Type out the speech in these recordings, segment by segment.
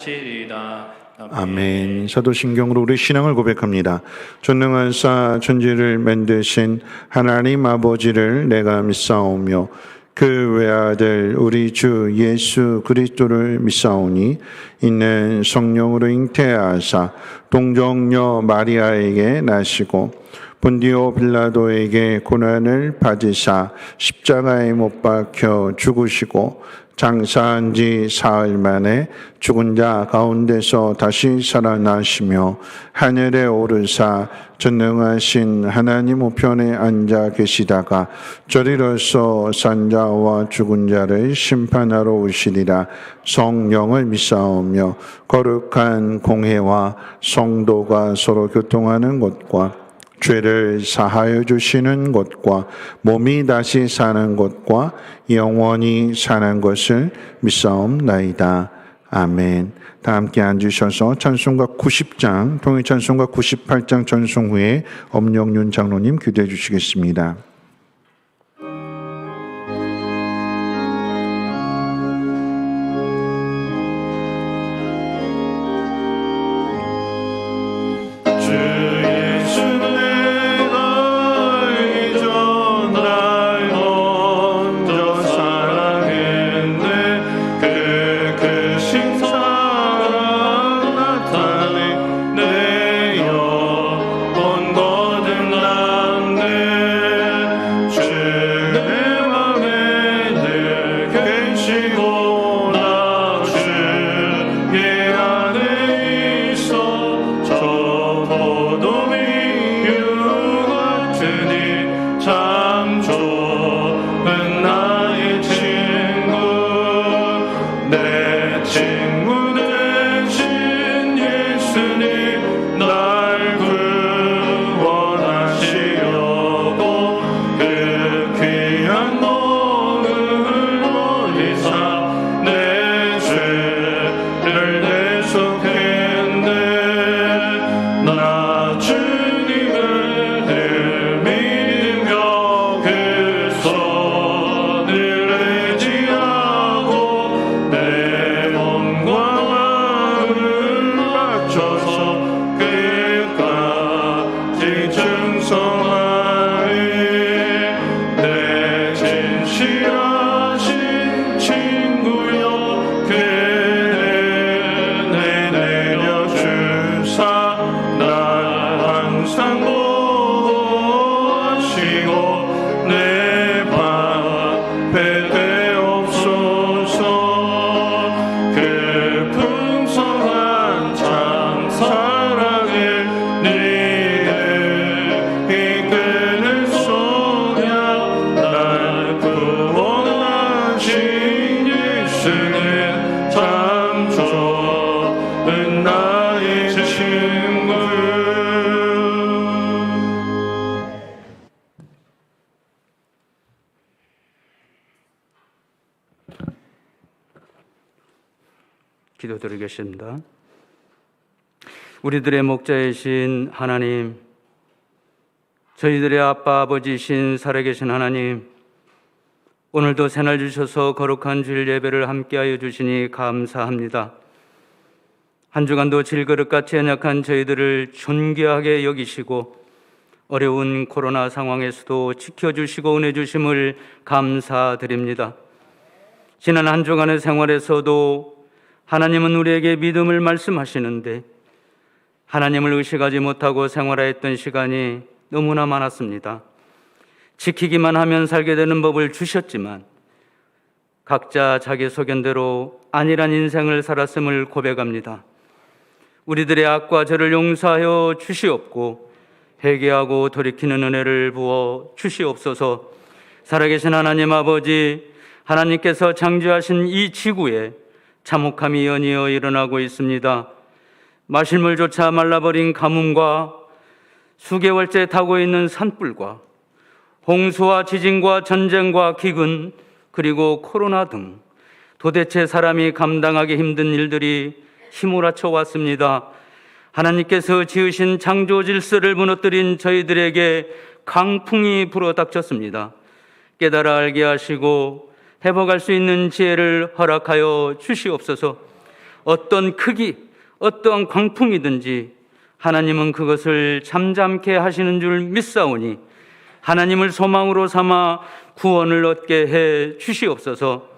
시리라. 아멘. 사도신경으로 우리 신앙을 고백합니다. 전능하사 천지를 만드신 하나님 아버지를 내가 믿사오며 그 외아들 우리 주 예수 그리스도를 믿사오니 이는 성령으로 잉태하사 동정녀 마리아에게 나시고 본디오 빌라도에게 고난을 받으사 십자가에 못 박혀 죽으시고 장사한 지 사흘 만에 죽은 자 가운데서 다시 살아나시며 하늘에 오르사 전능하신 하나님 우편에 앉아 계시다가 저리로서 산자와 죽은 자를 심판하러 오시리라. 성령을 믿사오며 거룩한 공회와 성도가 서로 교통하는 것과 죄를 사하여 주시는 것과 몸이 다시 사는 것과 영원히 사는 것을 믿사옵나이다. 아멘. 다 함께 앉으셔서 찬송가 90장, 통일 찬송가 98장 전송 후에 엄영윤 장로님 기도해 주시겠습니다. 기도드리겠습니다. 우리들의 목자이신 하나님, 저희들의 아빠 아버지이신 살아계신 하나님, 오늘도 새날 주셔서 거룩한 주일 예배를 함께하여 주시니 감사합니다. 한 주간도 질그릇같이 연약한 저희들을 존귀하게 여기시고 어려운 코로나 상황에서도 지켜주시고 은혜 주심을 감사드립니다. 지난 한 주간의 생활에서도 하나님은 우리에게 믿음을 말씀하시는데 하나님을 의식하지 못하고 생활했던 시간이 너무나 많았습니다. 지키기만 하면 살게 되는 법을 주셨지만 각자 자기 소견대로 안일한 인생을 살았음을 고백합니다. 우리들의 악과 죄를 용서하여 주시옵고 회개하고 돌이키는 은혜를 부어 주시옵소서. 살아계신 하나님 아버지, 하나님께서 창조하신 이 지구에 참혹함이 연이어 일어나고 있습니다. 마실 물조차 말라버린 가뭄과 수개월째 타고 있는 산불과 홍수와 지진과 전쟁과 기근 그리고 코로나 등 도대체 사람이 감당하기 힘든 일들이 휘몰아쳐 왔습니다. 하나님께서 지으신 창조 질서를 무너뜨린 저희들에게 강풍이 불어닥쳤습니다. 깨달아 알게 하시고 회복할 수 있는 지혜를 허락하여 주시옵소서. 어떤 크기, 어떠한 광풍이든지 하나님은 그것을 잠잠케 하시는 줄 믿사오니 하나님을 소망으로 삼아 구원을 얻게 해 주시옵소서.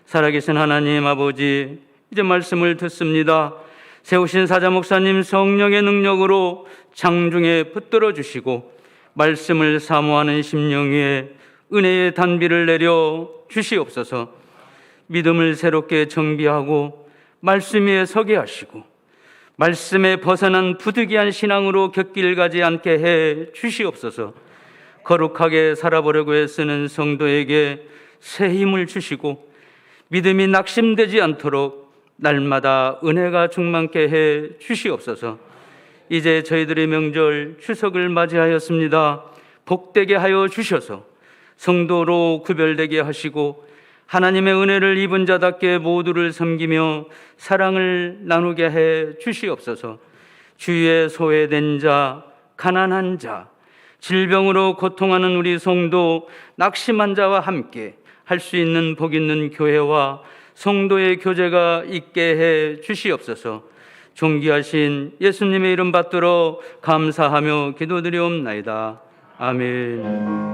살아계신 하나님 아버지, 이제 말씀을 듣습니다. 세우신 사자 목사님 성령의 능력으로 장중에 붙들어 주시고 말씀을 사모하는 심령 위에 은혜의 단비를 내려 주시옵소서. 믿음을 새롭게 정비하고 말씀 위에 서게 하시고 말씀에 벗어난 부득이한 신앙으로 곁길 가지 않게 해 주시옵소서. 거룩하게 살아보려고 애쓰는 성도에게 새 힘을 주시고 믿음이 낙심되지 않도록 날마다 은혜가 충만케 해 주시옵소서. 이제 저희들의 명절 추석을 맞이하였습니다. 복되게 하여 주셔서 성도로 구별되게 하시고 하나님의 은혜를 입은 자답게 모두를 섬기며 사랑을 나누게 해 주시옵소서. 주위에 소외된 자, 가난한 자, 질병으로 고통하는 우리 성도, 낙심한 자와 함께 할 수 있는 복 있는 교회와 성도의 교제가 있게 해 주시옵소서. 존귀하신 예수님의 이름 받들어 감사하며 기도드리옵나이다. 아멘.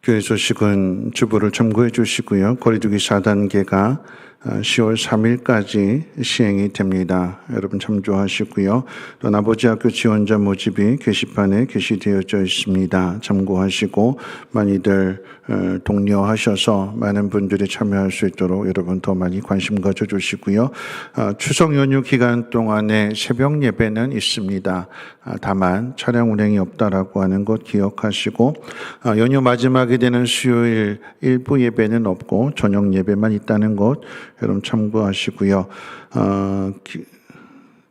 교회 소식은 주보를 참고해 주시고요. 거리두기 4단계가 10월 3일까지 시행이 됩니다. 여러분 참조하시고요. 또 나보지학교 지원자 모집이 게시판에 게시되어져 있습니다. 참고하시고 많이들 독려하셔서 많은 분들이 참여할 수 있도록 여러분 더 많이 관심 가져주시고요. 추석 연휴 기간 동안에 새벽 예배는 있습니다. 다만 차량 운행이 없다라고 하는 것 기억하시고 연휴 마지막이 되는 수요일 일부 예배는 없고 저녁 예배만 있다는 것 여러분 참고하시고요.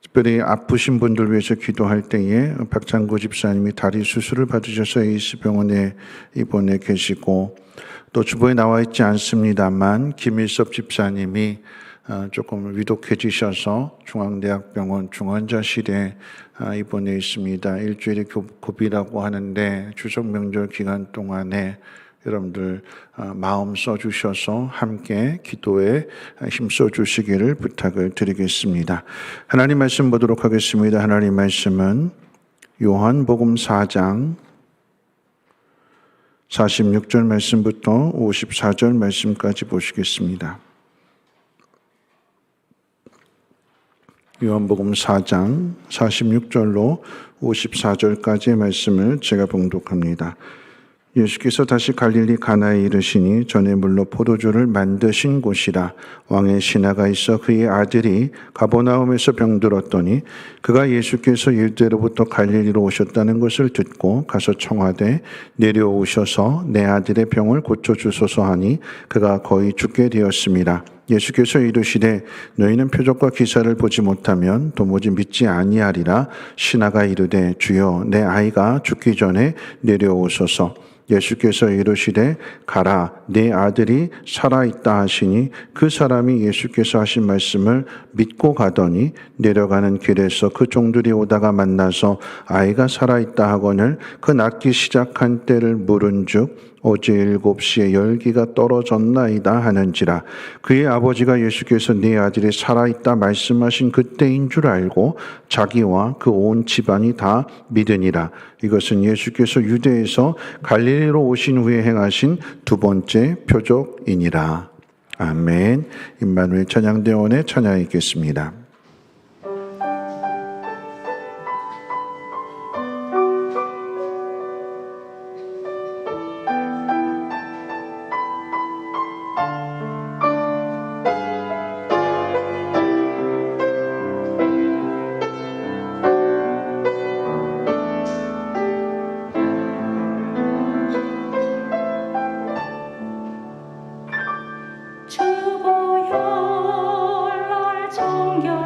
특별히 아프신 분들 위해서 기도할 때에 박창구 집사님이 다리 수술을 받으셔서 에이스병원에 입원해 계시고 또 주보에 나와 있지 않습니다만 김일섭 집사님이 조금 위독해지셔서 중앙대학병원 중환자실에 입원해 있습니다. 일주일이 고비라고 하는데 추석 명절 기간 동안에 여러분들 마음 써주셔서 함께 기도에 힘써 주시기를 부탁을 드리겠습니다. 하나님 말씀 보도록 하겠습니다. 하나님 말씀은 요한복음 4장 46절 말씀부터 54절 말씀까지 보시겠습니다. 요한복음 4장 46절로 54절까지의 말씀을 제가 봉독합니다. 예수께서 다시 갈릴리 가나에 이르시니 전에 물로 포도주를 만드신 곳이라. 왕의 신하가 있어 그의 아들이 가버나움에서 병들었더니 그가 예수께서 유대로부터 갈릴리로 오셨다는 것을 듣고 가서 청하되 내려오셔서 내 아들의 병을 고쳐주소서 하니 그가 거의 죽게 되었습니다. 예수께서 이르시되 너희는 표적과 기사를 보지 못하면 도무지 믿지 아니하리라. 신하가 이르되 주여 내 아이가 죽기 전에 내려오소서. 예수께서 이르시되 가라 내 아들이 살아있다 하시니 그 사람이 예수께서 하신 말씀을 믿고 가더니 내려가는 길에서 그 종들이 오다가 만나서 아이가 살아있다 하거늘 그 낫기 시작한 때를 물은즉 어제 7시에 열기가 떨어졌나이다 하는지라. 그의 아버지가 예수께서 네 아들이 살아있다 말씀하신 그때인 줄 알고 자기와 그 온 집안이 다 믿으니라. 이것은 예수께서 유대에서 갈릴리로 오신 후에 행하신 두 번째 표적이니라. 아멘. 임마누엘 찬양대원의 찬양이 있겠습니다. 주보혈 날 정결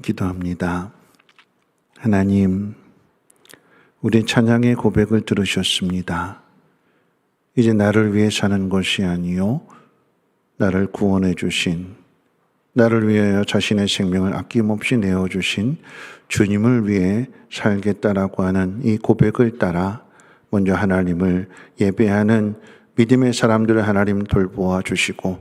기도합니다. 하나님, 우리 찬양의 고백을 들으셨습니다. 이제 나를 위해 사는 것이 아니요 나를 구원해 주신, 나를 위하여 자신의 생명을 아낌없이 내어주신 주님을 위해 살겠다라고 하는 이 고백을 따라 먼저 하나님을 예배하는 믿음의 사람들을 하나님 돌보아 주시고,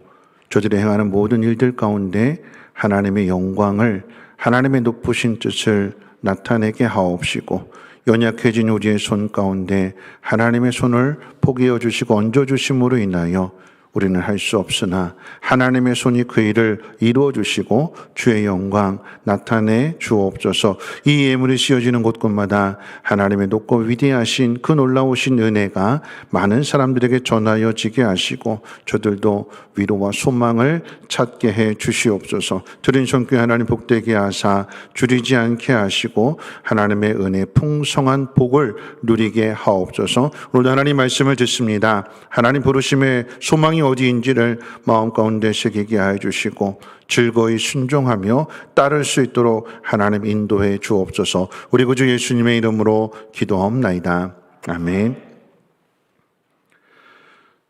저들이 행하는 모든 일들 가운데 하나님의 영광을, 하나님의 높으신 뜻을 나타내게 하옵시고, 연약해진 우리의 손 가운데 하나님의 손을 포개어 주시고 얹어 주심으로 인하여 우리는 할 수 없으나 하나님의 손이 그 일을 이루어 주시고 주의 영광 나타내 주옵소서. 이 예물이 씌어지는 곳곳마다 하나님의 높고 위대하신 그 놀라우신 은혜가 많은 사람들에게 전하여지게 하시고 저들도 위로와 소망을 찾게 해 주시옵소서. 들은 손귀 하나님 복되게 하사 줄이지 않게 하시고 하나님의 은혜 풍성한 복을 누리게 하옵소서. 오늘 하나님 말씀을 듣습니다. 하나님 부르심의 소망이 어디인지를 마음 가운데 새기게 해 주시고 즐거이 순종하며 따를 수 있도록 하나님 인도해 주옵소서. 우리 구주 예수님의 이름으로 기도하옵나이다. 아멘.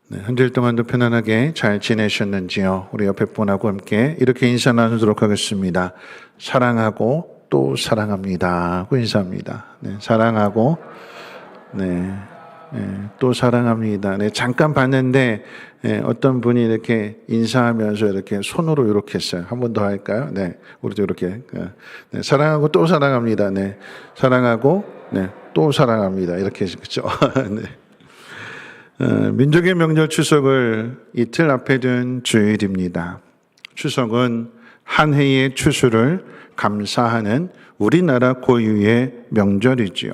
네, 한 주일 동안도 편안하게 잘 지내셨는지요? 우리 옆에 분하고 함께 이렇게 인사 나누도록 하겠습니다. 사랑하고 또 사랑합니다 하고 인사합니다. 네, 사랑하고 또 사랑합니다. 네, 잠깐 봤는데 어떤 분이 이렇게 인사하면서 이렇게 손으로 이렇게 했어요. 한 번 더 할까요? 네, 우리도 이렇게 네, 사랑하고 또 사랑합니다. 네, 사랑하고 또 사랑합니다. 이렇게 그렇죠? 네. 민족의 명절 추석을 이틀 앞에 둔 주일입니다. 추석은 한 해의 추수를 감사하는 우리나라 고유의 명절이지요.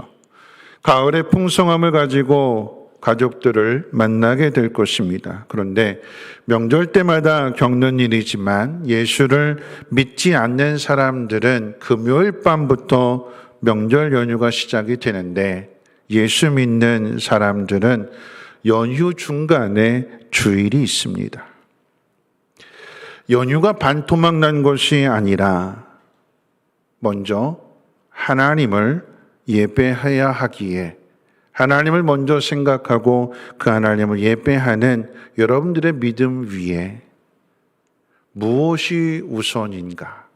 가을의 풍성함을 가지고 가족들을 만나게 될 것입니다. 그런데 명절 때마다 겪는 일이지만 예수를 믿지 않는 사람들은 금요일 밤부터 명절 연휴가 시작이 되는데 예수 믿는 사람들은 연휴 중간에 주일이 있습니다. 연휴가 반토막 난 것이 아니라 먼저 하나님을 예배해야 하기에 하나님을 먼저 생각하고 그 하나님을 예배하는 여러분들의 믿음 위에 무엇이 우선인가,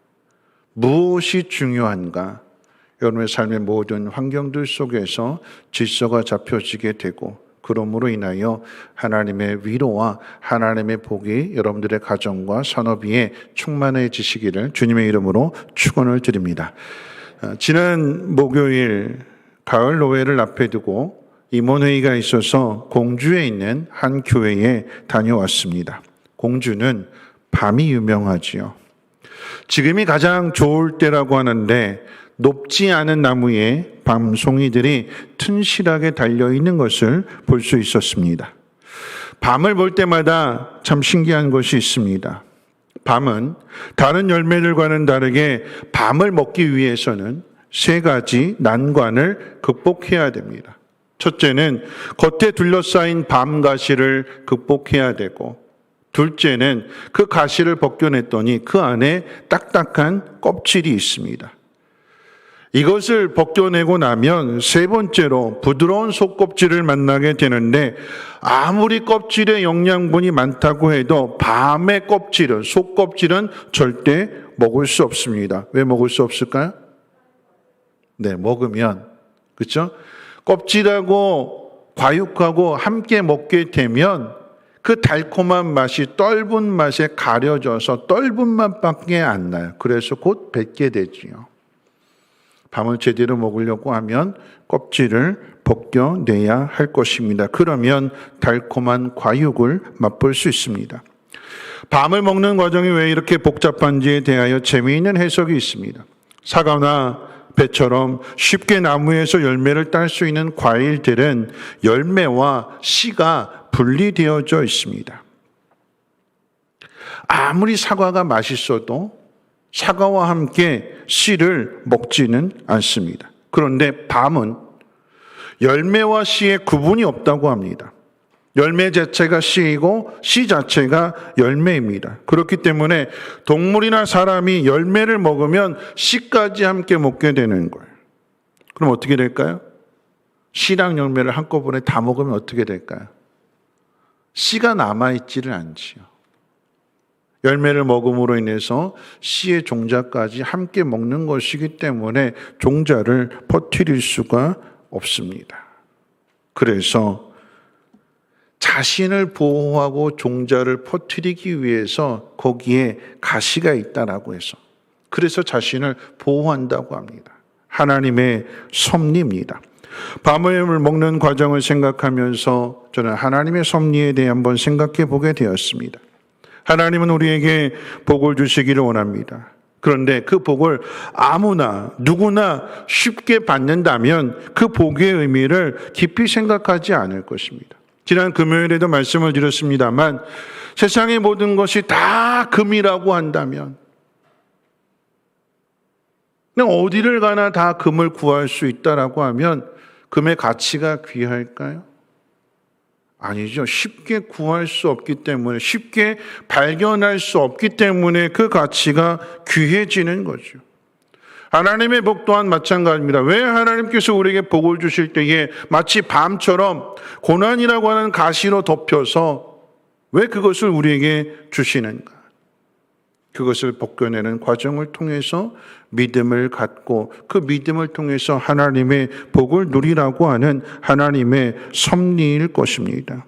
무엇이 중요한가, 여러분의 삶의 모든 환경들 속에서 질서가 잡혀지게 되고 그러므로 인하여 하나님의 위로와 하나님의 복이 여러분들의 가정과 산업위에 충만해지시기를 주님의 이름으로 축원을 드립니다. 지난 목요일 가을 노회를 앞에 두고 임원회의가 있어서 공주에 있는 한 교회에 다녀왔습니다. 공주는 밤이 유명하지요. 지금이 가장 좋을 때라고 하는데 높지 않은 나무에 밤송이들이 튼실하게 달려있는 것을 볼 수 있었습니다. 밤을 볼 때마다 참 신기한 것이 있습니다. 밤은 다른 열매들과는 다르게 밤을 먹기 위해서는 세 가지 난관을 극복해야 됩니다. 첫째는 겉에 둘러싸인 밤 가시를 극복해야 되고, 둘째는 그 가시를 벗겨냈더니 그 안에 딱딱한 껍질이 있습니다. 이것을 벗겨내고 나면 세 번째로 부드러운 속껍질을 만나게 되는데, 아무리 껍질에 영양분이 많다고 해도 밤의 껍질은, 속껍질은 절대 먹을 수 없습니다. 왜 먹을 수 없을까요? 네, 먹으면, 그렇죠? 껍질하고 과육하고 함께 먹게 되면 그 달콤한 맛이 떫은 맛에 가려져서 떫은 맛밖에 안 나요. 그래서 곧 뱉게 되지요. 밤을 제대로 먹으려고 하면 껍질을 벗겨내야 할 것입니다. 그러면 달콤한 과육을 맛볼 수 있습니다. 밤을 먹는 과정이 왜 이렇게 복잡한지에 대하여 재미있는 해석이 있습니다. 사과나 배처럼 쉽게 나무에서 열매를 딸 수 있는 과일들은 열매와 씨가 분리되어져 있습니다. 아무리 사과가 맛있어도 사과와 함께 씨를 먹지는 않습니다. 그런데 밤은 열매와 씨의 구분이 없다고 합니다. 열매 자체가 씨이고 씨 자체가 열매입니다. 그렇기 때문에 동물이나 사람이 열매를 먹으면 씨까지 함께 먹게 되는 거예요. 그럼 어떻게 될까요? 씨랑 열매를 한꺼번에 다 먹으면 어떻게 될까요? 씨가 남아있지를 않지요. 열매를 먹음으로 인해서 씨의 종자까지 함께 먹는 것이기 때문에 종자를 퍼뜨릴 수가 없습니다. 그래서 자신을 보호하고 종자를 퍼뜨리기 위해서 거기에 가시가 있다라고 해서 그래서 자신을 보호한다고 합니다. 하나님의 섭리입니다. 밤을 먹는 과정을 생각하면서 저는 하나님의 섭리에 대해 한번 생각해 보게 되었습니다. 하나님은 우리에게 복을 주시기를 원합니다. 그런데 그 복을 아무나 누구나 쉽게 받는다면 그 복의 의미를 깊이 생각하지 않을 것입니다. 지난 금요일에도 말씀을 드렸습니다만 세상의 모든 것이 다 금이라고 한다면 그냥 어디를 가나 다 금을 구할 수 있다라고 하면 금의 가치가 귀할까요? 아니죠. 쉽게 구할 수 없기 때문에, 쉽게 발견할 수 없기 때문에 그 가치가 귀해지는 거죠. 하나님의 복 또한 마찬가지입니다. 왜 하나님께서 우리에게 복을 주실 때에 마치 밤처럼 고난이라고 하는 가시로 덮여서 왜 그것을 우리에게 주시는가? 그것을 벗겨내는 과정을 통해서 믿음을 갖고 그 믿음을 통해서 하나님의 복을 누리라고 하는 하나님의 섭리일 것입니다.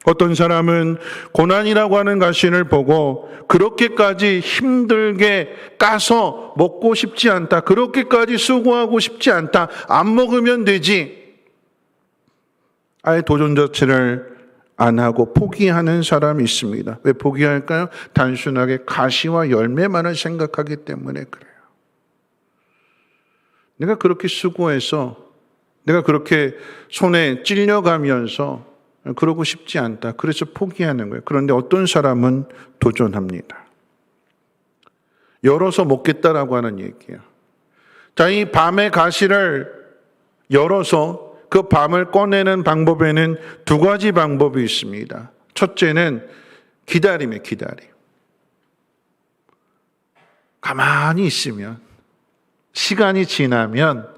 어떤 사람은 고난이라고 하는 가시를 보고 그렇게까지 힘들게 까서 먹고 싶지 않다. 그렇게까지 수고하고 싶지 않다. 안 먹으면 되지. 아예 도전 자체를 안 하고 포기하는 사람이 있습니다. 왜 포기할까요? 단순하게 가시와 열매만을 생각하기 때문에 그래요. 내가 그렇게 수고해서 내가 그렇게 손에 찔려가면서 그러고 싶지 않다. 그래서 포기하는 거예요. 그런데 어떤 사람은 도전합니다. 열어서 먹겠다라고 하는 얘기예요. 자, 이 밤의 가시를 열어서 그 밤을 꺼내는 방법에는 두 가지 방법이 있습니다. 첫째는 기다림이에요, 기다림. 가만히 있으면, 시간이 지나면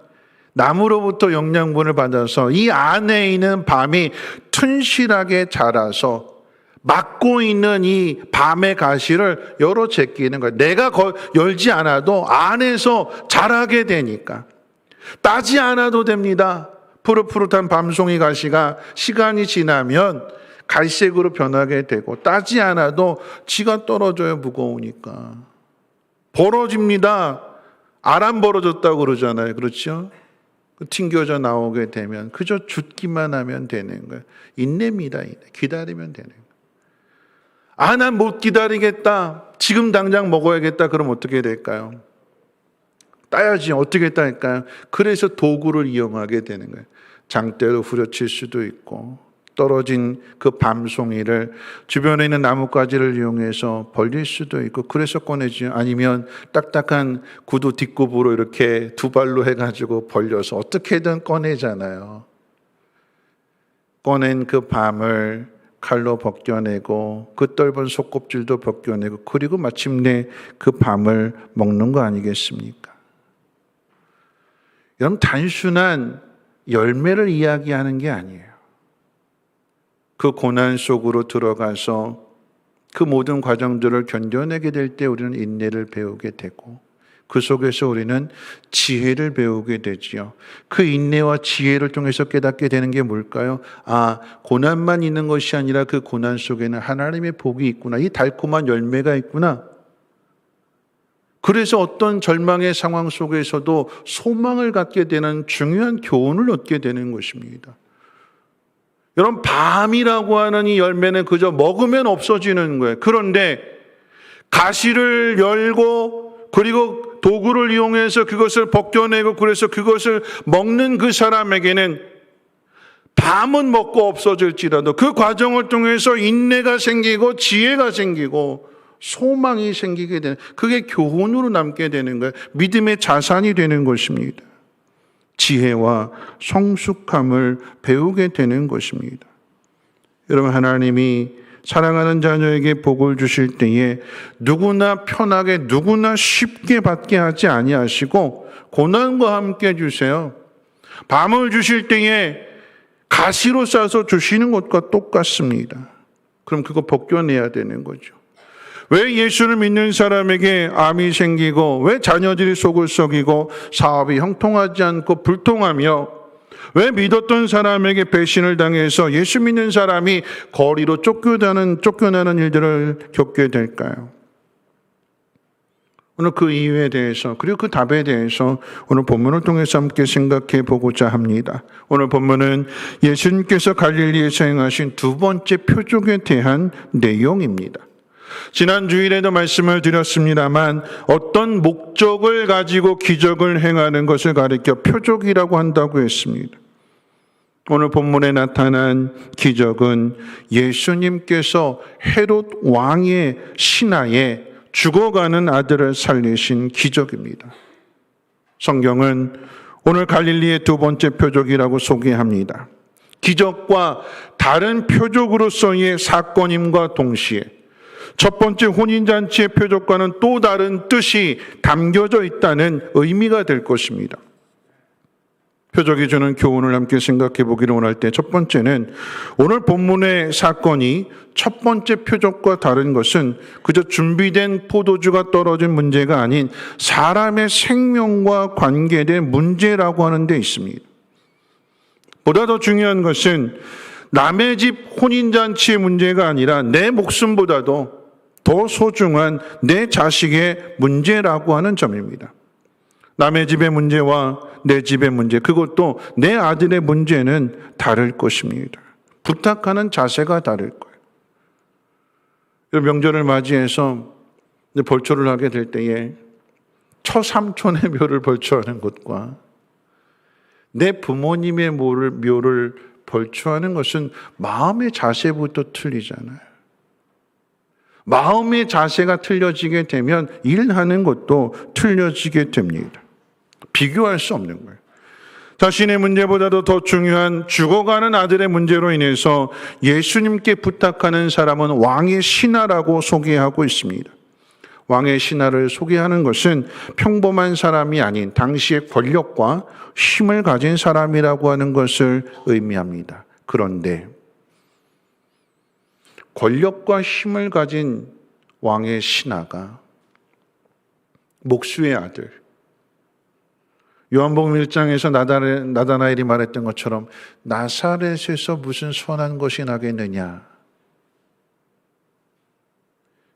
나무로부터 영양분을 받아서 이 안에 있는 밤이 튼실하게 자라서 막고 있는 이 밤의 가시를 열어 제끼는 거예요. 내가 열지 않아도 안에서 자라게 되니까. 따지 않아도 됩니다. 푸릇푸릇한 밤송이 가시가 시간이 지나면 갈색으로 변하게 되고 따지 않아도 지가 떨어져요. 무거우니까. 벌어집니다. 알 안 벌어졌다고 그러잖아요. 그렇죠? 튕겨져 나오게 되면 그저 죽기만 하면 되는 거예요. 인내입니다. 인내. 기다리면 되는 거예요. 아, 난 못 기다리겠다. 지금 당장 먹어야겠다. 그럼 어떻게 될까요? 따야지. 어떻게 딸까요? 그래서 도구를 이용하게 되는 거예요. 장대로 후려칠 수도 있고 떨어진 그 밤송이를 주변에 있는 나뭇가지를 이용해서 벌릴 수도 있고 그래서 꺼내죠. 아니면 딱딱한 구두 뒷굽으로 이렇게 두 발로 해가지고 벌려서 어떻게든 꺼내잖아요. 꺼낸 그 밤을 칼로 벗겨내고 그 떫은 속껍질도 벗겨내고 그리고 마침내 그 밤을 먹는 거 아니겠습니까? 여러분, 단순한 열매를 이야기하는 게 아니에요. 그 고난 속으로 들어가서 그 모든 과정들을 견뎌내게 될 때 우리는 인내를 배우게 되고 그 속에서 우리는 지혜를 배우게 되지요. 그 인내와 지혜를 통해서 깨닫게 되는 게 뭘까요? 아, 고난만 있는 것이 아니라 그 고난 속에는 하나님의 복이 있구나. 이 달콤한 열매가 있구나. 그래서 어떤 절망의 상황 속에서도 소망을 갖게 되는 중요한 교훈을 얻게 되는 것입니다. 여러분, 밤이라고 하는 이 열매는 그저 먹으면 없어지는 거예요. 그런데 가시를 열고 그리고 도구를 이용해서 그것을 벗겨내고 그래서 그것을 먹는 그 사람에게는 밤은 먹고 없어질지라도 그 과정을 통해서 인내가 생기고 지혜가 생기고 소망이 생기게 되는, 그게 교훈으로 남게 되는 거예요. 믿음의 자산이 되는 것입니다. 지혜와 성숙함을 배우게 되는 것입니다. 여러분, 하나님이 사랑하는 자녀에게 복을 주실 때에 누구나 편하게 누구나 쉽게 받게 하지 아니하시고 고난과 함께 주세요. 밤을 주실 때에 가시로 싸서 주시는 것과 똑같습니다. 그럼 그거 벗겨내야 되는 거죠. 왜 예수를 믿는 사람에게 암이 생기고, 왜 자녀들이 속을 썩이고 사업이 형통하지 않고 불통하며, 왜 믿었던 사람에게 배신을 당해서 예수 믿는 사람이 거리로 쫓겨나는 일들을 겪게 될까요? 오늘 그 이유에 대해서, 그리고 그 답에 대해서 오늘 본문을 통해서 함께 생각해 보고자 합니다. 오늘 본문은 예수님께서 갈릴리에서 행하신 두 번째 표적에 대한 내용입니다. 지난 주일에도 말씀을 드렸습니다만, 어떤 목적을 가지고 기적을 행하는 것을 가리켜 표적이라고 한다고 했습니다. 오늘 본문에 나타난 기적은 예수님께서 헤롯 왕의 신하에 죽어가는 아들을 살리신 기적입니다. 성경은 오늘 갈릴리의 두 번째 표적이라고 소개합니다. 기적과 다른 표적으로서의 사건임과 동시에 첫 번째 혼인잔치의 표적과는 또 다른 뜻이 담겨져 있다는 의미가 될 것입니다. 표적이 주는 교훈을 함께 생각해 보기를 원할 때, 첫 번째는 오늘 본문의 사건이 첫 번째 표적과 다른 것은 그저 준비된 포도주가 떨어진 문제가 아닌 사람의 생명과 관계된 문제라고 하는 데 있습니다. 보다 더 중요한 것은 남의 집 혼인잔치의 문제가 아니라 내 목숨보다도 더 소중한 내 자식의 문제라고 하는 점입니다. 남의 집의 문제와 내 집의 문제, 그것도 내 아들의 문제는 다를 것입니다. 부탁하는 자세가 다를 거예요. 명절을 맞이해서 벌초를 하게 될 때에 처삼촌의 묘를 벌초하는 것과 내 부모님의 묘를 벌초하는 것은 마음의 자세부터 틀리잖아요. 마음의 자세가 틀려지게 되면 일하는 것도 틀려지게 됩니다. 비교할 수 없는 거예요. 자신의 문제보다도 더 중요한 죽어가는 아들의 문제로 인해서 예수님께 부탁하는 사람은 왕의 신하라고 소개하고 있습니다. 왕의 신하를 소개하는 것은 평범한 사람이 아닌 당시의 권력과 힘을 가진 사람이라고 하는 것을 의미합니다. 그런데 권력과 힘을 가진 왕의 신하가 목수의 아들, 요한복음 1장에서 나다나엘이 말했던 것처럼 나사렛에서 무슨 선한 것이 나겠느냐,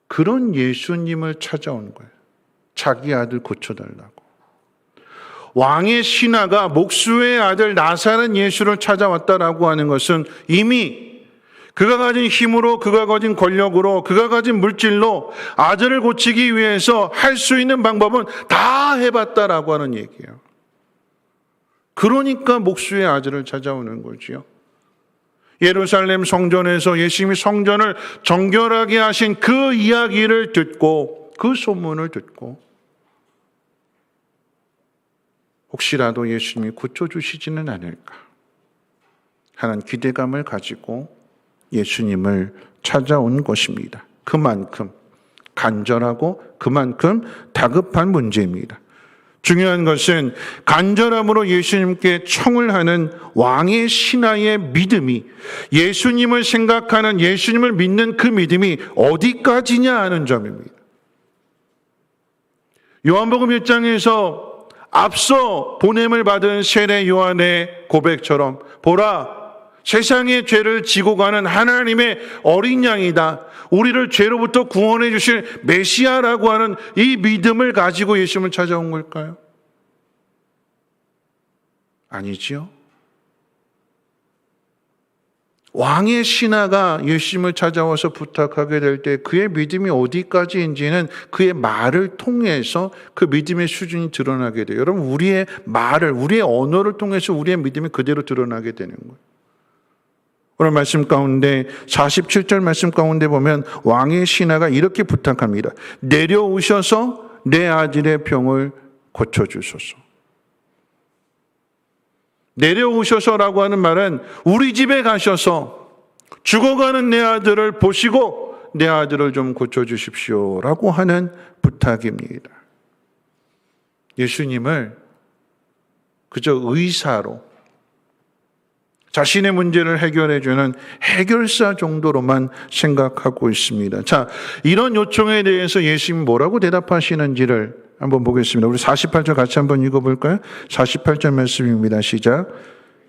그런 예수님을 찾아온 거예요. 자기 아들 고쳐달라고. 왕의 신하가 목수의 아들 나사렛 예수를 찾아왔다라고 하는 것은 이미 그가 가진 힘으로, 그가 가진 권력으로, 그가 가진 물질로 아들을 고치기 위해서 할 수 있는 방법은 다 해봤다라고 하는 얘기예요. 그러니까 목수의 아들을 찾아오는 거지요. 예루살렘 성전에서 예수님이 성전을 정결하게 하신 그 이야기를 듣고, 그 소문을 듣고 혹시라도 예수님이 고쳐주시지는 않을까 하는 기대감을 가지고 예수님을 찾아온 것입니다. 그만큼 간절하고 그만큼 다급한 문제입니다. 중요한 것은 간절함으로 예수님께 청을 하는 왕의 신하의 믿음이, 예수님을 생각하는, 예수님을 믿는 그 믿음이 어디까지냐 하는 점입니다. 요한복음 1장에서 앞서 보냄을 받은 세례 요한의 고백처럼, 보라, 세상의 죄를 지고 가는 하나님의 어린 양이다, 우리를 죄로부터 구원해 주실 메시아라고 하는 이 믿음을 가지고 예수님을 찾아온 걸까요? 아니지요. 왕의 신하가 예수님을 찾아와서 부탁하게 될 때 그의 믿음이 어디까지인지는 그의 말을 통해서 그 믿음의 수준이 드러나게 돼요. 여러분, 우리의 말을, 우리의 언어를 통해서 우리의 믿음이 그대로 드러나게 되는 거예요. 오늘 말씀 가운데 47절 말씀 가운데 보면 왕의 신하가 이렇게 부탁합니다. 내려오셔서 내 아들의 병을 고쳐주소서. 내려오셔서라고 하는 말은 우리 집에 가셔서 죽어가는 내 아들을 보시고 내 아들을 좀 고쳐주십시오라고 하는 부탁입니다. 예수님을 그저 의사로 자신의 문제를 해결해주는 해결사 정도로만 생각하고 있습니다. 자, 이런 요청에 대해서 예수님이 뭐라고 대답하시는지를 한번 보겠습니다. 우리 48절 같이 한번 읽어볼까요? 48절 말씀입니다. 시작.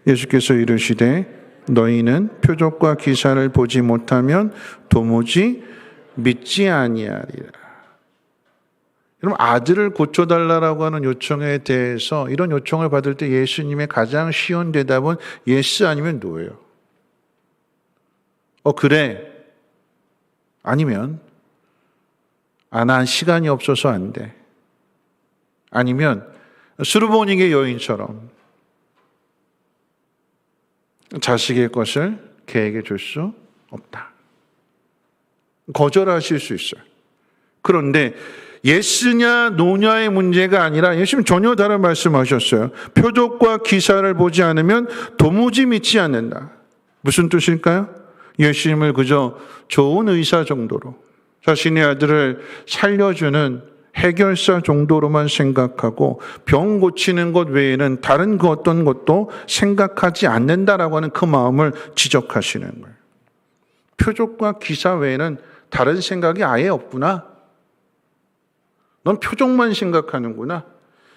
예수께서 이르시되 너희는 표적과 기사를 보지 못하면 도무지 믿지 아니하리라. 여러분, 아들을 고쳐달라고 하는 요청에 대해서 이런 요청을 받을 때 예수님의 가장 쉬운 대답은 예스 아니면 노예요. 그래. 아니면 난 시간이 없어서 안 돼. 아니면 수르보닉의 여인처럼 자식의 것을 걔에게 줄 수 없다. 거절하실 수 있어요. 그런데 예스냐 노냐의 문제가 아니라 예수님 전혀 다른 말씀하셨어요. 표적과 기사를 보지 않으면 도무지 믿지 않는다. 무슨 뜻일까요? 예수님을 그저 좋은 의사 정도로 자신의 아들을 살려주는 해결사 정도로만 생각하고 병 고치는 것 외에는 다른 그 어떤 것도 생각하지 않는다라고 하는 그 마음을 지적하시는 거예요. 표적과 기사 외에는 다른 생각이 아예 없구나. 넌 표적만 생각하는구나.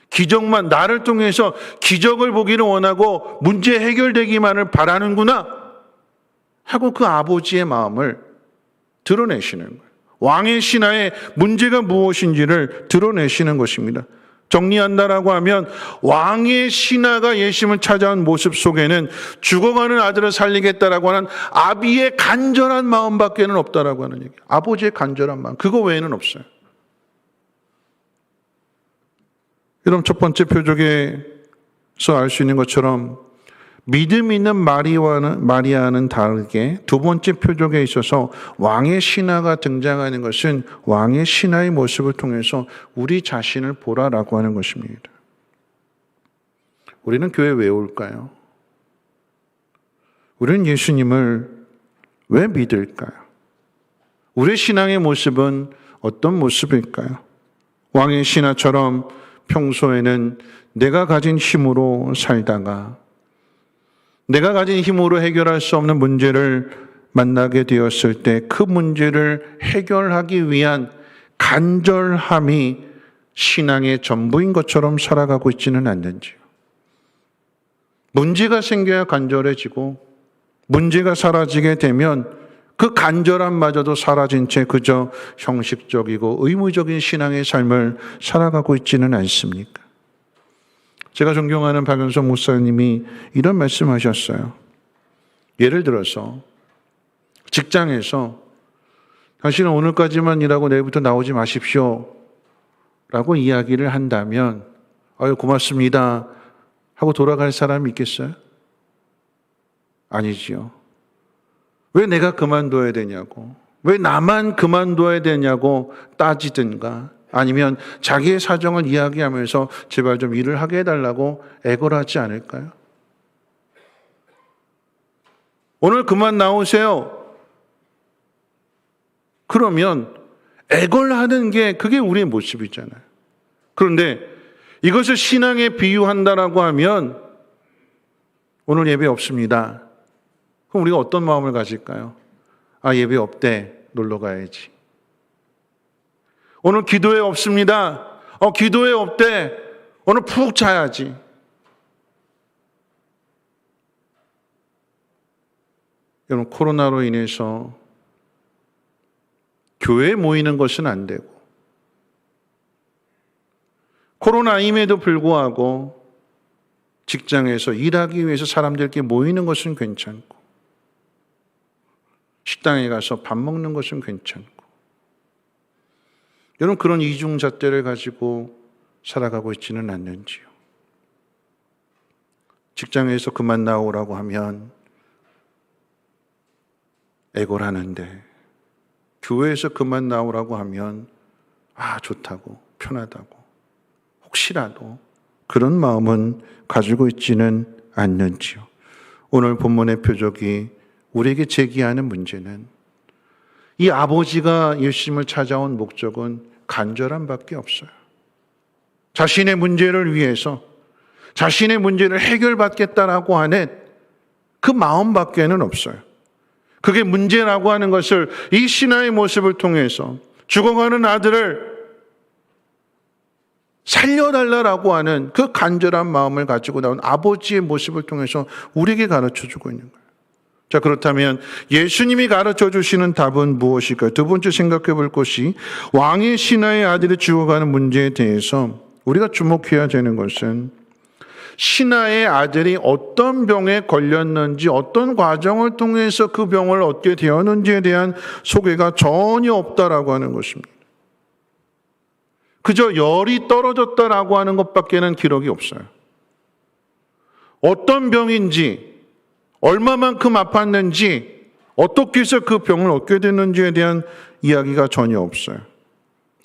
기적만, 나를 통해서 기적을 보기를 원하고 문제 해결되기만을 바라는구나 하고 그 아버지의 마음을 드러내시는 거예요. 왕의 신하의 문제가 무엇인지를 드러내시는 것입니다. 정리한다라고 하면 왕의 신하가 예수님을 찾아온 모습 속에는 죽어가는 아들을 살리겠다라고 하는 아비의 간절한 마음밖에는 없다라고 하는 얘기예요. 아버지의 간절한 마음, 그거 외에는 없어요. 여러분, 첫 번째 표적에서 알 수 있는 것처럼 믿음 있는 마리아는 다르게 두 번째 표적에 있어서 왕의 신하가 등장하는 것은 왕의 신하의 모습을 통해서 우리 자신을 보라라고 하는 것입니다. 우리는 교회 왜 올까요? 우리는 예수님을 왜 믿을까요? 우리의 신앙의 모습은 어떤 모습일까요? 왕의 신하처럼 평소에는 내가 가진 힘으로 살다가 내가 가진 힘으로 해결할 수 없는 문제를 만나게 되었을 때 그 문제를 해결하기 위한 간절함이 신앙의 전부인 것처럼 살아가고 있지는 않는지요. 문제가 생겨야 간절해지고 문제가 사라지게 되면 그 간절함마저도 사라진 채 그저 형식적이고 의무적인 신앙의 삶을 살아가고 있지는 않습니까? 제가 존경하는 박연석 목사님이 이런 말씀하셨어요. 예를 들어서 직장에서 당신은 오늘까지만 일하고 내일부터 나오지 마십시오 라고 이야기를 한다면 고맙습니다 하고 돌아갈 사람이 있겠어요? 아니지요. 왜 내가 그만둬야 되냐고, 왜 나만 그만둬야 되냐고 따지든가 아니면 자기의 사정을 이야기하면서 제발 좀 일을 하게 해달라고 애걸 하지 않을까요? 오늘 그만 나오세요. 그러면 애걸하는 게 그게 우리의 모습이잖아요. 그런데 이것을 신앙에 비유한다라고 하면 오늘 예배 없습니다. 그럼 우리가 어떤 마음을 가질까요? 예배 없대. 놀러 가야지. 오늘 기도회 없습니다. 기도회 없대. 오늘 푹 자야지. 여러분, 코로나로 인해서 교회에 모이는 것은 안 되고 코로나임에도 불구하고 직장에서 일하기 위해서 사람들끼리 모이는 것은 괜찮고 식당에 가서 밥 먹는 것은 괜찮고 여러분, 그런 이중잣대를 가지고 살아가고 있지는 않는지요. 직장에서 그만 나오라고 하면 애걸하는데 교회에서 그만 나오라고 하면 좋다고 편하다고 혹시라도 그런 마음은 가지고 있지는 않는지요. 오늘 본문의 표적이 우리에게 제기하는 문제는 이 아버지가 예수님을 찾아온 목적은 간절함밖에 없어요. 자신의 문제를 위해서 자신의 문제를 해결받겠다라고 하는 그 마음밖에는 없어요. 그게 문제라고 하는 것을 이 신하의 모습을 통해서 죽어가는 아들을 살려달라고 하는 그 간절한 마음을 가지고 나온 아버지의 모습을 통해서 우리에게 가르쳐주고 있는 거예요. 자, 그렇다면 예수님이 가르쳐 주시는 답은 무엇일까요? 두 번째 생각해 볼 것이 왕의 신하의 아들이 죽어가는 문제에 대해서 우리가 주목해야 되는 것은 신하의 아들이 어떤 병에 걸렸는지, 어떤 과정을 통해서 그 병을 얻게 되었는지에 대한 소개가 전혀 없다라고 하는 것입니다. 그저 열이 떨어졌다라고 하는 것밖에는 기록이 없어요. 어떤 병인지, 얼마만큼 아팠는지, 어떻게 해서 그 병을 얻게 됐는지에 대한 이야기가 전혀 없어요.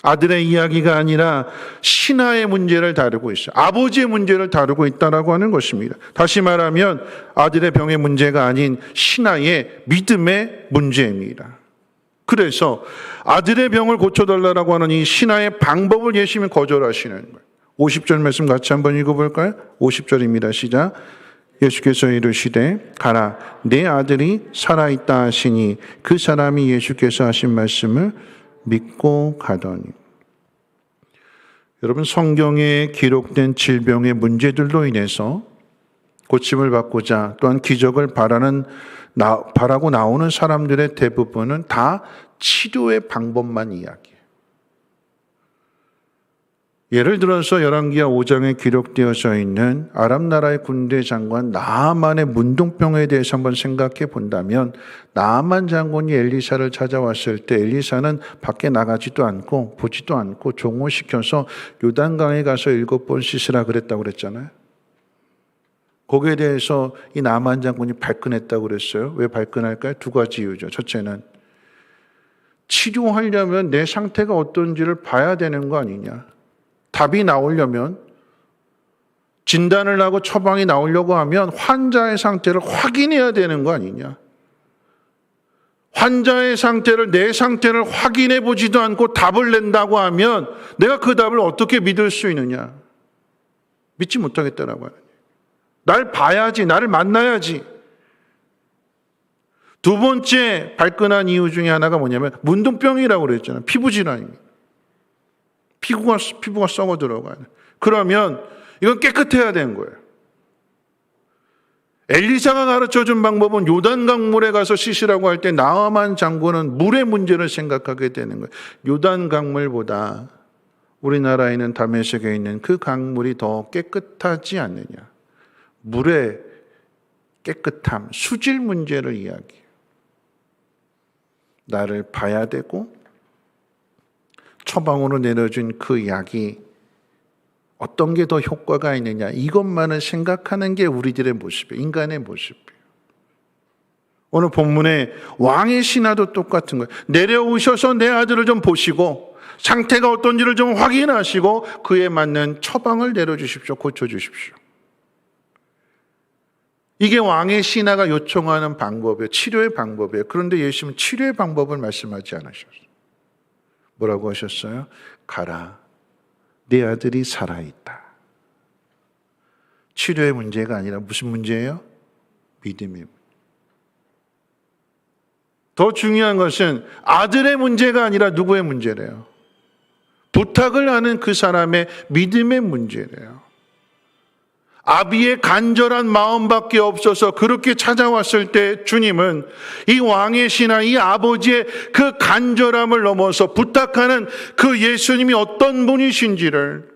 아들의 이야기가 아니라 신하의 문제를 다루고 있어요. 아버지의 문제를 다루고 있다라고 하는 것입니다. 다시 말하면 아들의 병의 문제가 아닌 신하의 믿음의 문제입니다. 그래서 아들의 병을 고쳐달라고 하는 이 신하의 방법을 예수님이 거절하시는 거예요. 50절 말씀 같이 한번 읽어볼까요? 50절입니다. 시작. 예수께서 이르시되 가라 내 아들이 살아있다 하시니 그 사람이 예수께서 하신 말씀을 믿고 가더니. 여러분, 성경에 기록된 질병의 문제들로 인해서 고침을 받고자 또한 기적을 바라고 나오는 사람들의 대부분은 다 치료의 방법만 이야기해요. 예를 들어서 열왕기하 5장에 기록되어져 있는 아람 나라의 군대 장관 나아만의 문둥병에 대해서 한번 생각해 본다면 나아만 장군이 엘리사를 찾아왔을 때 엘리사는 밖에 나가지도 않고 보지도 않고 종호시켜서 요단강에 가서 7번 씻으라 그랬다고 그랬잖아요. 거기에 대해서 이 나아만 장군이 발끈했다고 그랬어요. 왜 발끈할까요? 두 가지 이유죠. 첫째는 치료하려면 내 상태가 어떤지를 봐야 되는 거 아니냐. 답이 나오려면, 진단을 하고 처방이 나오려고 하면 환자의 상태를 확인해야 되는 거 아니냐. 환자의 상태를, 내 상태를 확인해 보지도 않고 답을 낸다고 하면 내가 그 답을 어떻게 믿을 수 있느냐. 믿지 못하겠다라고 하는. 날 봐야지, 나를 만나야지. 두 번째 발끈한 이유 중에 하나가 뭐냐면 문둥병이라고 그랬잖아요. 피부질환입니다. 피부가 썩어 들어가요. 그러면 이건 깨끗해야 되는 거예요. 엘리사가 가르쳐준 방법은 요단강물에 가서 씻으라고 할 때 나아만 장군은 물의 문제를 생각하게 되는 거예요. 요단강물보다 우리나라에는 다메섹에 있는 그 강물이 더 깨끗하지 않느냐. 물의 깨끗함, 수질 문제를 이야기해요. 나를 봐야 되고 처방으로 내려준 그 약이 어떤 게 더 효과가 있느냐, 이것만을 생각하는 게 우리들의 모습이에요. 인간의 모습이에요. 오늘 본문에 왕의 신하도 똑같은 거예요. 내려오셔서 내 아들을 좀 보시고 상태가 어떤지를 좀 확인하시고 그에 맞는 처방을 내려주십시오. 고쳐주십시오. 이게 왕의 신하가 요청하는 방법이에요. 치료의 방법이에요. 그런데 예수님은 치료의 방법을 말씀하지 않으셨어요. 뭐라고 하셨어요? 가라, 내 아들이 살아있다. 치료의 문제가 아니라 무슨 문제예요? 믿음의 문제. 더 중요한 것은 아들의 문제가 아니라 누구의 문제래요? 부탁을 하는 그 사람의 믿음의 문제래요. 아비의 간절한 마음밖에 없어서 그렇게 찾아왔을 때 주님은 이 왕의 신하, 이 아버지의 그 간절함을 넘어서 부탁하는 그 예수님이 어떤 분이신지를,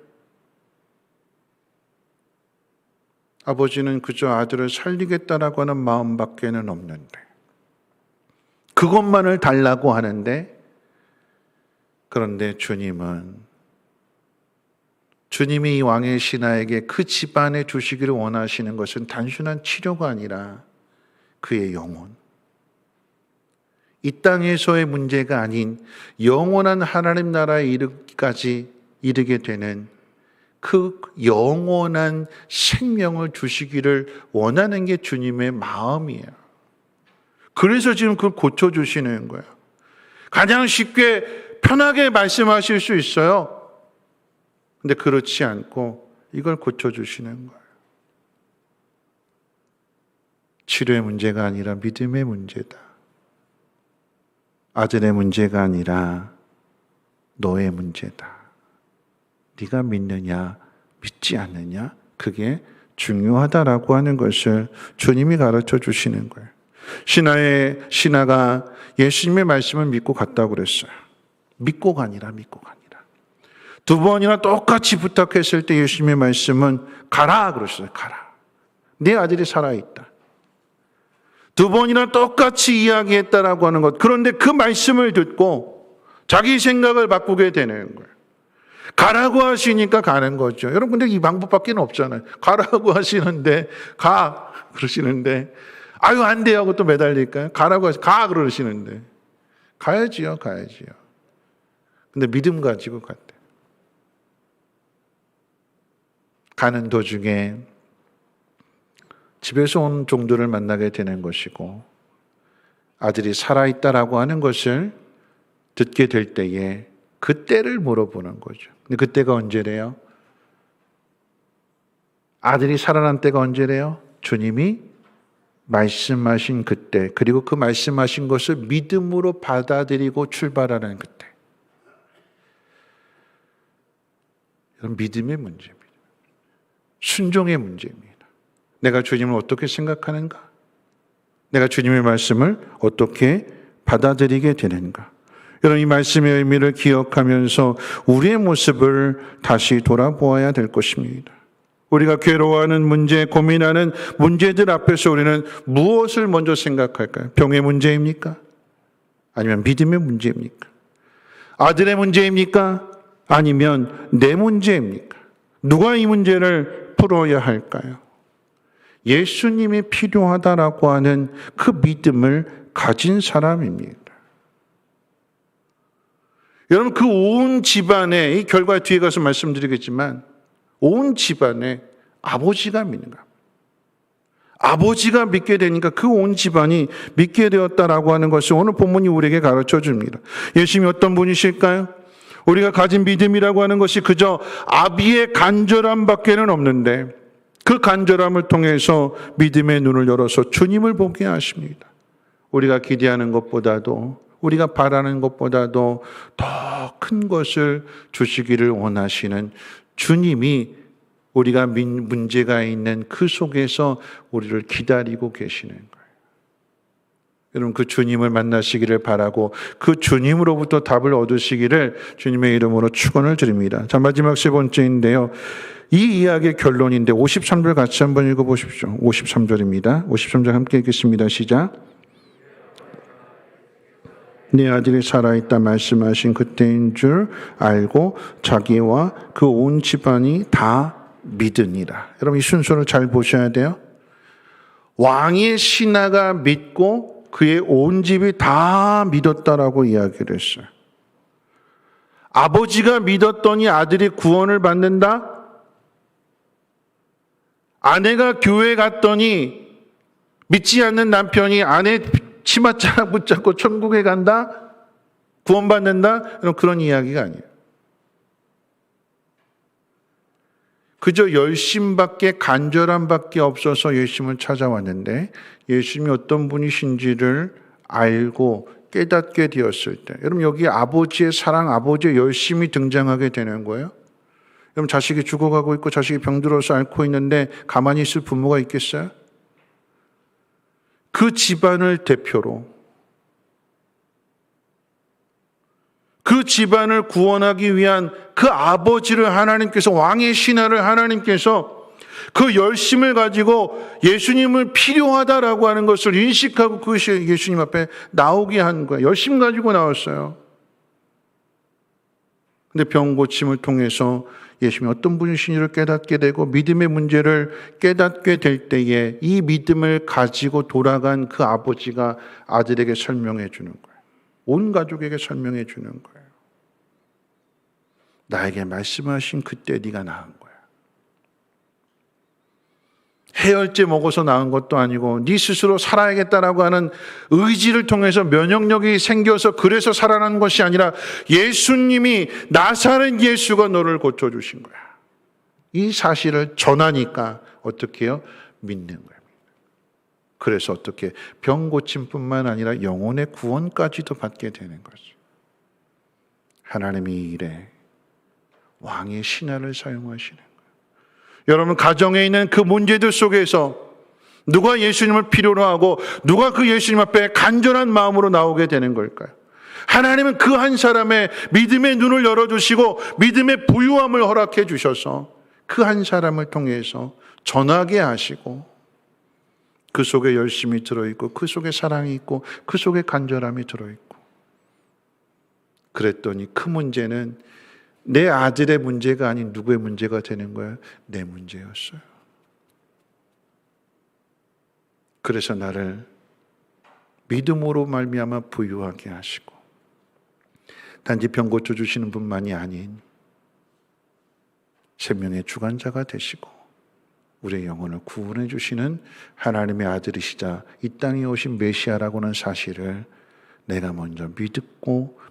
아버지는 그저 아들을 살리겠다라고 하는 마음밖에는 없는데 그것만을 달라고 하는데, 그런데 주님이 이 왕의 신하에게 그 집안에 주시기를 원하시는 것은 단순한 치료가 아니라 그의 영혼, 이 땅에서의 문제가 아닌 영원한 하나님 나라에 이르기까지 이르게 되는 그 영원한 생명을 주시기를 원하는 게 주님의 마음이에요. 그래서 지금 그걸 고쳐주시는 거예요. 가장 쉽게 편하게 말씀하실 수 있어요. 근데 그렇지 않고 이걸 고쳐주시는 거예요. 치료의 문제가 아니라 믿음의 문제다. 아들의 문제가 아니라 너의 문제다. 네가 믿느냐, 믿지 않느냐, 그게 중요하다라고 하는 것을 주님이 가르쳐 주시는 거예요. 신하가 예수님의 말씀을 믿고 갔다고 그랬어요. 믿고가 아니라. 두 번이나 똑같이 부탁했을 때 예수님의 말씀은 가라 그러셨어요. 가라. 네 아들이 살아있다. 두 번이나 똑같이 이야기했다라고 하는 것. 그런데 그 말씀을 듣고 자기 생각을 바꾸게 되는 거예요. 가라고 하시니까 가는 거죠. 여러분, 근데 이 방법밖에 없잖아요. 가라고 하시는데, 그러시는데, 아유, 안 돼요 하고 또 매달릴까요? 가 그러시는데. 가야지요. 근데 믿음 가지고 갔대. 가는 도중에 집에서 온 종들을 만나게 되는 것이고, 아들이 살아있다라고 하는 것을 듣게 될 때에 그때를 물어보는 거죠. 근데 그때가 언제래요? 아들이 살아난 때가 언제래요? 주님이 말씀하신 그때, 그리고 그 말씀하신 것을 믿음으로 받아들이고 출발하는 그때. 이건 믿음의 문제입니다. 순종의 문제입니다. 내가 주님을 어떻게 생각하는가? 내가 주님의 말씀을 어떻게 받아들이게 되는가? 여러분, 이 말씀의 의미를 기억하면서 우리의 모습을 다시 돌아보아야 될 것입니다. 우리가 괴로워하는 문제, 고민하는 문제들 앞에서 우리는 무엇을 먼저 생각할까요? 병의 문제입니까? 아니면 믿음의 문제입니까? 아들의 문제입니까? 아니면 내 문제입니까? 누가 이 문제를 풀어야 할까요? 예수님이 필요하다라고 하는 그 믿음을 가진 사람입니다. 여러분, 그 온 집안에, 이 결과 뒤에 가서 말씀드리겠지만, 온 집안에 아버지가 믿는 거야. 아버지가 믿게 되니까 그 온 집안이 믿게 되었다라고 하는 것을 오늘 본문이 우리에게 가르쳐 줍니다. 예수님이 어떤 분이실까요? 우리가 가진 믿음이라고 하는 것이 그저 아비의 간절함밖에는 없는데, 그 간절함을 통해서 믿음의 눈을 열어서 주님을 보게 하십니다. 우리가 기대하는 것보다도, 우리가 바라는 것보다도 더 큰 것을 주시기를 원하시는 주님이 우리가 문제가 있는 그 속에서 우리를 기다리고 계시는 거예요. 여러분, 그 주님을 만나시기를 바라고 그 주님으로부터 답을 얻으시기를 주님의 이름으로 축원을 드립니다. 자, 마지막 세 번째인데요. 이 이야기의 결론인데 53절 같이 한번 읽어보십시오. 53절입니다. 53절 함께 읽겠습니다. 시작. 네 아들이 살아있다 말씀하신 그때인 줄 알고 자기와 그 온 집안이 다 믿으니라. 여러분, 이 순서를 잘 보셔야 돼요. 왕의 신하가 믿고 그의 온 집이 다 믿었다라고 이야기를 했어요. 아버지가 믿었더니 아들이 구원을 받는다? 아내가 교회 갔더니 믿지 않는 남편이 아내 치맛자락 붙잡고 천국에 간다? 구원받는다? 그런 이야기가 아니에요. 그저 열심밖에, 간절함밖에 없어서 예수님을 찾아왔는데 예수님이 어떤 분이신지를 알고 깨닫게 되었을 때, 여러분, 여기 아버지의 사랑, 아버지의 열심이 등장하게 되는 거예요. 여러분, 자식이 죽어가고 있고 자식이 병들어서 앓고 있는데 가만히 있을 부모가 있겠어요? 그 집안을 대표로, 그 집안을 구원하기 위한 그 아버지를 하나님께서, 왕의 신하를 하나님께서 그 열심을 가지고 예수님을 필요하다라고 하는 것을 인식하고 그것이 예수님 앞에 나오게 한 거예요. 열심 가지고 나왔어요. 근데 병 고침을 통해서 예수님이 어떤 분이신지를 깨닫게 되고 믿음의 문제를 깨닫게 될 때에 이 믿음을 가지고 돌아간 그 아버지가 아들에게 설명해 주는 거예요. 온 가족에게 설명해 주는 거예요. 나에게 말씀하신 그때 네가 나은 거야. 해열제 먹어서 나은 것도 아니고 네 스스로 살아야겠다라고 하는 의지를 통해서 면역력이 생겨서 그래서 살아난 것이 아니라 예수님이 나사렛 예수가 너를 고쳐주신 거야. 이 사실을 전하니까 어떻게 해요? 믿는 거예요. 그래서 어떻게 병 고침뿐만 아니라 영혼의 구원까지도 받게 되는 거죠. 하나님이 이 일에 왕의 신하를 사용하시는 거예요. 여러분, 가정에 있는 그 문제들 속에서 누가 예수님을 필요로 하고 누가 그 예수님 앞에 간절한 마음으로 나오게 되는 걸까요? 하나님은 그 한 사람의 믿음의 눈을 열어주시고 믿음의 부유함을 허락해 주셔서 그 한 사람을 통해서 전하게 하시고 그 속에 열심이 들어있고 그 속에 사랑이 있고 그 속에 간절함이 들어있고 그랬더니 그 문제는 내 아들의 문제가 아닌 누구의 문제가 되는 거예요? 내 문제였어요. 그래서 나를 믿음으로 말미암아 부유하게 하시고 단지 병 고쳐주시는 분만이 아닌 생명의 주관자가 되시고 우리의 영혼을 구원해 주시는 하나님의 아들이시자 이 땅에 오신 메시아라고는 사실을 내가 먼저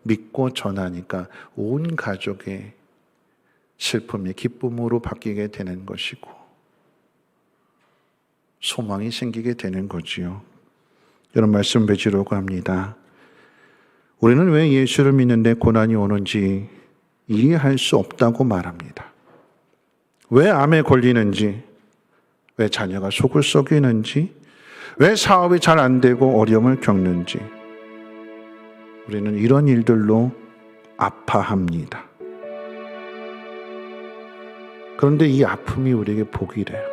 믿고 전하니까 온 가족의 슬픔이 기쁨으로 바뀌게 되는 것이고 소망이 생기게 되는 거지요. 이런 말씀 맺으려고 합니다. 우리는 왜 예수를 믿는데 고난이 오는지 이해할 수 없다고 말합니다. 왜 암에 걸리는지, 왜 자녀가 속을 썩이는지, 왜 사업이 잘 안 되고 어려움을 겪는지 우리는 이런 일들로 아파합니다. 그런데 이 아픔이 우리에게 복이래요.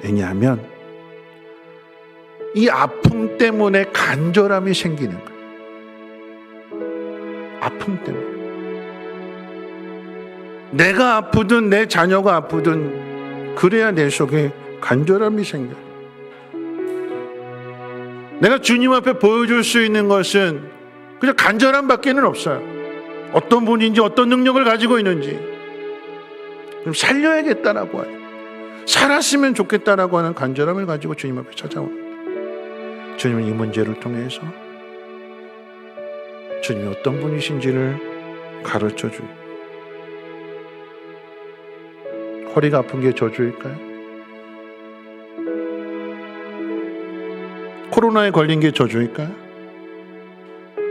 왜냐하면 이 아픔 때문에 간절함이 생기는 거예요. 아픔 때문에. 내가 아프든 내 자녀가 아프든 그래야 내 속에 간절함이 생겨요. 내가 주님 앞에 보여줄 수 있는 것은 그냥 간절함밖에는 없어요. 어떤 분인지 어떤 능력을 가지고 있는지 그럼 살려야겠다라고 하는, 살았으면 좋겠다라고 하는 간절함을 가지고 주님 앞에 찾아옵니다. 주님은 이 문제를 통해서 주님이 어떤 분이신지를 가르쳐 주고, 허리가 아픈 게 저주일까요? 코로나에 걸린 게 저주일까요?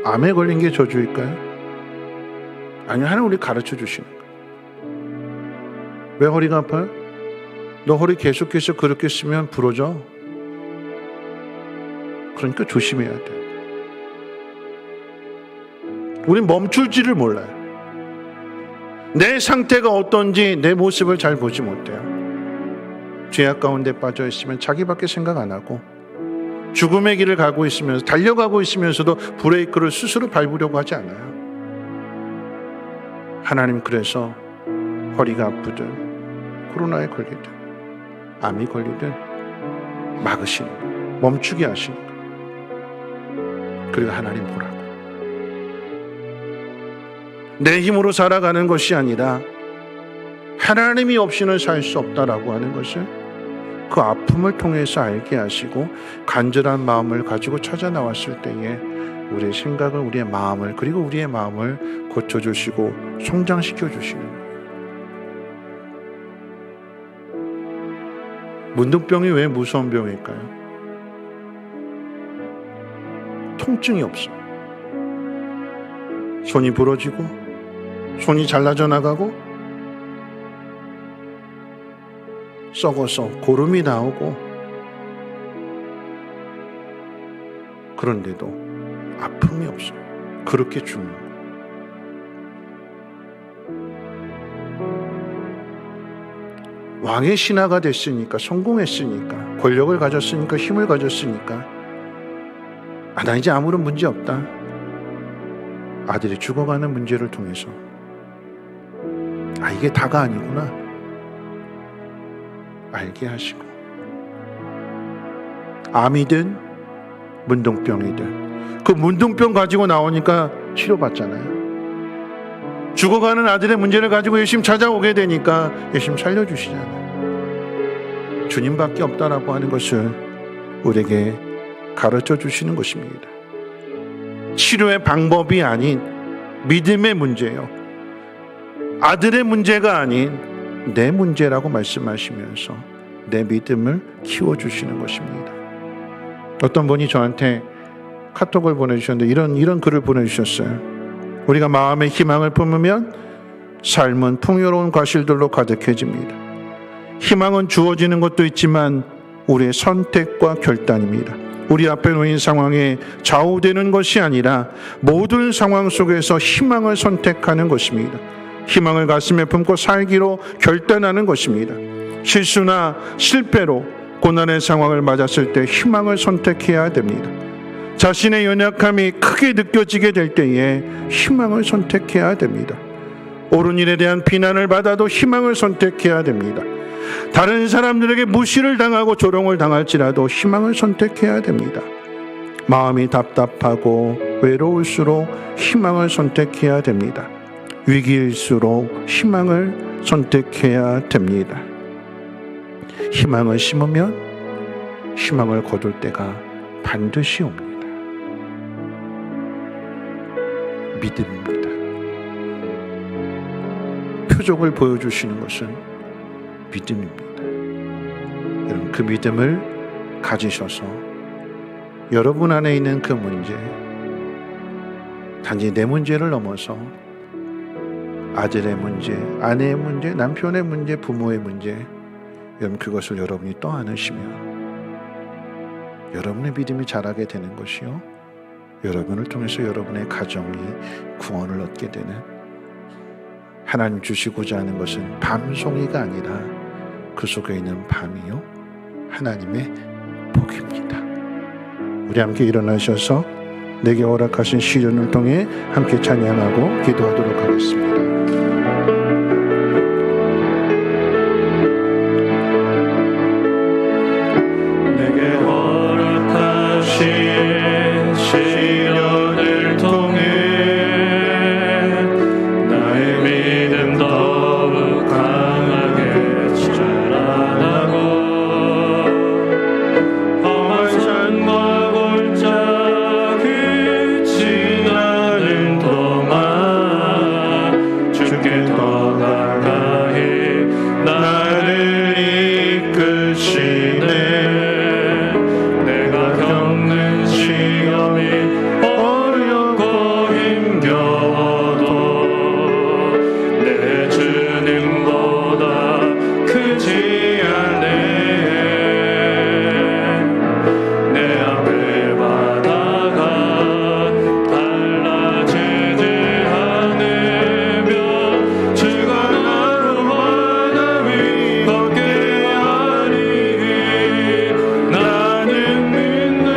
암에 걸린 게 저주일까요? 아니요, 하나님 우리 가르쳐 주시는 거예요. 왜 허리가 아파요? 너 허리 계속해서 그렇게 쓰면 부러져. 그러니까 조심해야 돼. 우린 멈출지를 몰라요. 내 상태가 어떤지 내 모습을 잘 보지 못해요. 죄악 가운데 빠져 있으면 자기밖에 생각 안 하고 죽음의 길을 가고 있으면서 달려가고 있으면서도 브레이크를 스스로 밟으려고 하지 않아요. 하나님 그래서 허리가 아프든 코로나에 걸리든 암이 걸리든 막으시는 거예요. 멈추게 하시는 거예요. 그리고 하나님 보라고. 내 힘으로 살아가는 것이 아니라 하나님이 없이는 살 수 없다라고 하는 것을 그 아픔을 통해서 알게 하시고 간절한 마음을 가지고 찾아 나왔을 때에 우리의 생각을, 우리의 마음을, 그리고 우리의 마음을 고쳐주시고 성장시켜 주시는 거예요. 문둥병이 왜 무서운 병일까요? 통증이 없어요. 손이 부러지고 손이 잘라져 나가고 썩어서 고름이 나오고 그런데도 아픔이 없어요. 그렇게 죽는 거예요. 왕의 신하가 됐으니까, 성공했으니까, 권력을 가졌으니까, 힘을 가졌으니까 나 이제 아무런 문제 없다. 아들이 죽어가는 문제를 통해서 이게 다가 아니구나 알게 하시고, 암이든 문둥병이든 그 문둥병 가지고 나오니까 치료받잖아요. 죽어가는 아들의 문제를 가지고 예수님 찾아오게 되니까 예수님 살려주시잖아요. 주님밖에 없다라고 하는 것을 우리에게 가르쳐 주시는 것입니다. 치료의 방법이 아닌 믿음의 문제요, 아들의 문제가 아닌 내 문제라고 말씀하시면서 내 믿음을 키워주시는 것입니다. 어떤 분이 저한테 카톡을 보내주셨는데 이런 글을 보내주셨어요. 우리가 마음의 희망을 품으면 삶은 풍요로운 과실들로 가득해집니다. 희망은 주어지는 것도 있지만 우리의 선택과 결단입니다. 우리 앞에 놓인 상황에 좌우되는 것이 아니라 모든 상황 속에서 희망을 선택하는 것입니다. 희망을 가슴에 품고 살기로 결단하는 것입니다. 실수나 실패로 고난의 상황을 맞았을 때 희망을 선택해야 됩니다. 자신의 연약함이 크게 느껴지게 될 때에 희망을 선택해야 됩니다. 옳은 일에 대한 비난을 받아도 희망을 선택해야 됩니다. 다른 사람들에게 무시를 당하고 조롱을 당할지라도 희망을 선택해야 됩니다. 마음이 답답하고 외로울수록 희망을 선택해야 됩니다. 위기일수록 희망을 선택해야 됩니다. 희망을 심으면 희망을 거둘 때가 반드시 옵니다. 믿음입니다. 표적을 보여주시는 것은 믿음입니다. 여러분, 그 믿음을 가지셔서 여러분 안에 있는 그 문제, 단지 내 문제를 넘어서 아들의 문제, 아내의 문제, 남편의 문제, 부모의 문제, 여러분 그것을 여러분이 떠안으시면 여러분의 믿음이 자라게 되는 것이요, 여러분을 통해서 여러분의 가정이 구원을 얻게 되는, 하나님 주시고자 하는 것은 밤송이가 아니라 그 속에 있는 밤이요 하나님의 복입니다. 우리 함께 일어나셔서 내게 허락하신 시련을 통해 함께 찬양하고 기도하도록 하겠습니다. 내게 허락하신 시련을 통해 나의 믿음 더욱 강하게 자라나고 험한 산과 골짜기 지나는 동안 주께 더 가까이 나를 이끄시네. 내가 겪는 시험이 어렵고 힘겨워도 내 주님보다 크지 않네. 내 앞에 바다가 달라지지 않으면 주가 나로 바다 위 걷게 하리. 나는 믿네.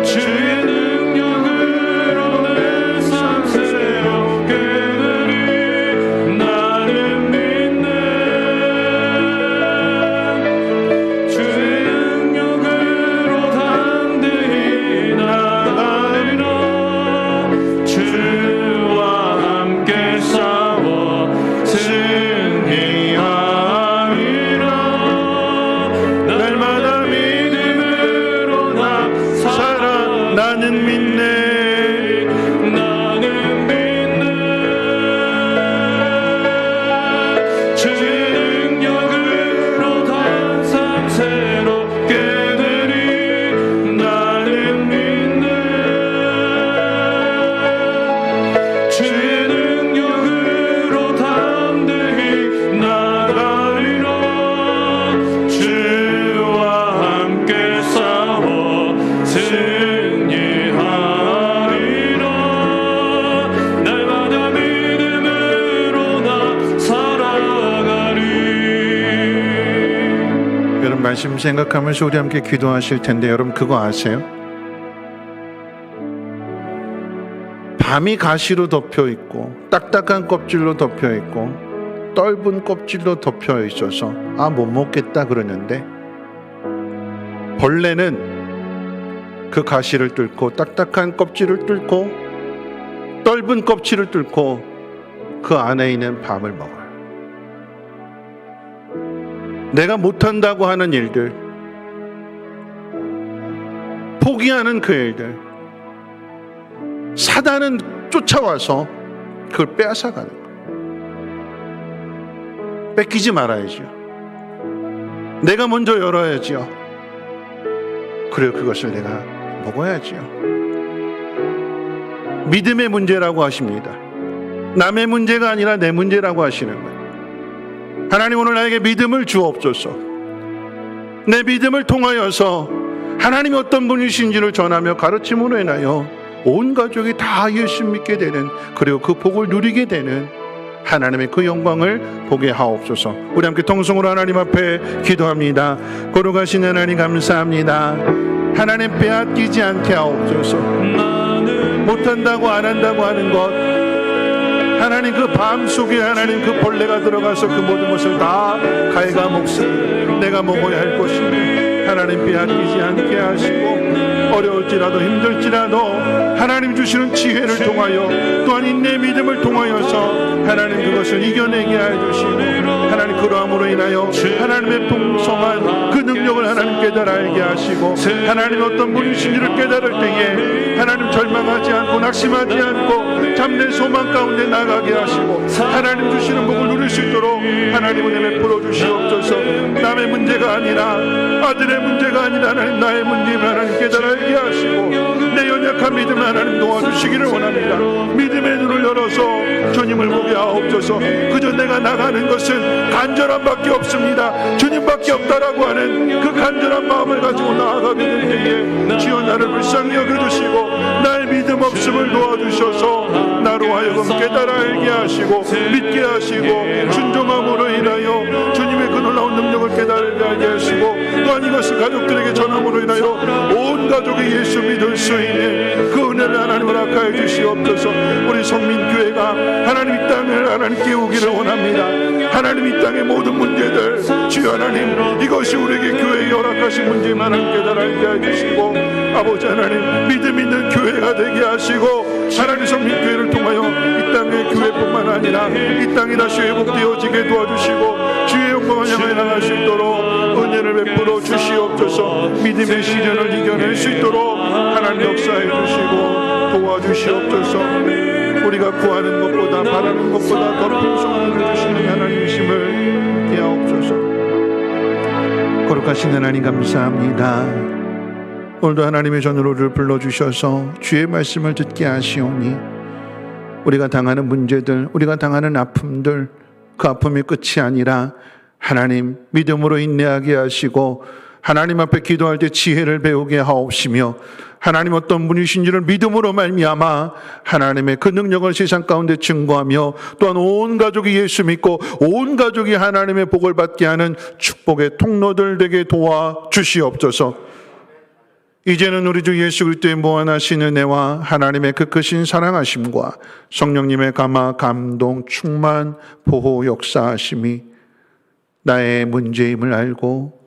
주의 능력으로 내 삶 새롭게 되리. 나는 믿네. 주의 능력으로 담대히 나가리라. 주와 함께 싸워 승리하리라. 날마다 믿음으로 나 살아. 나는 믿네. 나는 믿네. 주의 능력으로 항상 새롭게 되리. 나는 믿네. 주의 능력으로 담대히 나가리라. 주와 함께 싸워 승리하리라. 날마다 믿음으로 나 살아가리. 여러분 말씀 생각하면서 우리 함께 기도하실 텐데, 여러분 그거 아세요? 밤이 가시로 덮여 있고 딱딱한 껍질로 덮여 있고 떫은 껍질로 덮여 있어서 못 먹겠다 그러는데, 벌레는 그 가시를 뚫고 딱딱한 껍질을 뚫고 떫은 껍질을 뚫고 그 안에 있는 밤을 먹어요. 내가 못한다고 하는 일들, 포기하는 그 일들, 사단은 쫓아와서 그걸 빼앗아가는 거예요. 뺏기지 말아야죠. 내가 먼저 열어야지요. 그리고 그것을 내가 먹어야지요. 믿음의 문제라고 하십니다. 남의 문제가 아니라 내 문제라고 하시는 거예요. 하나님, 오늘 나에게 믿음을 주옵소서. 내 믿음을 통하여서 하나님이 어떤 분이신지를 전하며 가르침으로 인하여 온 가족이 다 예수 믿게 되는, 그리고 그 복을 누리게 되는 하나님의 그 영광을 보게 하옵소서. 우리 함께 통성으로 하나님 앞에 기도합니다. 거룩하신 하나님, 감사합니다. 하나님, 빼앗기지 않게 하옵소서. 못한다고 안 한다고 하는 것, 하나님, 그 밤 속에 하나님 그 벌레가 들어가서 그 모든 것을 다 갉아먹습니다. 내가 먹어야 할 것인데 하나님, 빼앗기지 않게 하시고, 어려울지라도 힘들지라도 하나님 주시는 지혜를 통하여, 또한 인내 믿음을 통하여서 하나님 그것을 이겨내게 해주시고, 하나님 그러함으로 인하여 하나님의 풍성한 그 능력을 하나님 깨달아 알게 하시고, 하나님 어떤 분이신지를 깨달을 때에 하나님 절망하지 않고 낙심하지 않고 참된 소망 가운데 나가게 하시고, 하나님 주시는 복을 누릴 수 있도록 하나님 은혜 베풀어 주시옵소서. 남의 문제가 아니라, 아들의 문제가 아니라 하나님 나의 문제임을 하나님 깨달아 알게 하시고, 내 연약한 믿음 하나님 도와주시기를 원합니다. 믿음의 눈을 열어서 주님을 보게 하옵소서. 그저 내가 나가는 것은 간절함밖에 없습니다. 주님밖에 없다라고 하는 그 간절한 마음을 가지고 나아가게 될 때에 주여 나를 불쌍히 여겨주시고, 나의 믿음 없음을 도와주셔서 나로 하여금 깨달아 알게 하시고 믿게 하시고, 순종함으로 인하여 주님의 그 놀라운 능력을 깨달게 알게 하시고, 또한 이것을 가족들에게 전함으로 인하여 온 가족이 예수 믿을 수 있는 그 은혜를 하나님 허락하여 주시옵소서. 우리 성민교회가 하나님 이 땅을 하나님 깨우기를 원합니다. 하나님 이 땅의 모든 문제들, 주여 하나님 이것이 우리에게 교회에 허락하신 문제만 하나님 깨달아 알게 해주시고, 아버지 하나님 믿음 있는 교회가 되게 하시고, 하나님 성민교회를 통하여 이 땅의 교회뿐만 아니라 이 땅이 다시 회복되어지게 도와주시고, 주의 영광을 향해 나갈 수 있도록 은혜를 베풀어 주시옵소서. 믿음의 시련을 이겨낼 수 있도록 하나님 역사해 주시고 도와주시옵소서. 우리가 구하는 것보다 바라는 것보다 더 풍성한 은혜를 주시는 하나님이심을 믿게 하옵소서. 거룩하신 하나님, 감사합니다. 오늘도 하나님의 전으로를 불러주셔서 주의 말씀을 듣게 하시오니, 우리가 당하는 문제들, 우리가 당하는 아픔들, 그 아픔이 끝이 아니라 하나님 믿음으로 인내하게 하시고, 하나님 앞에 기도할 때 지혜를 배우게 하옵시며, 하나님 어떤 분이신지를 믿음으로 말미암아 하나님의 그 능력을 세상 가운데 증거하며, 또한 온 가족이 예수 믿고 온 가족이 하나님의 복을 받게 하는 축복의 통로들 되게 도와주시옵소서. 이제는 우리 주 예수 그리스도의 무한하신 은혜와 하나님의 그 크신 사랑하심과 성령님의 감화, 감동, 충만, 보호, 역사하심이 나의 문제임을 알고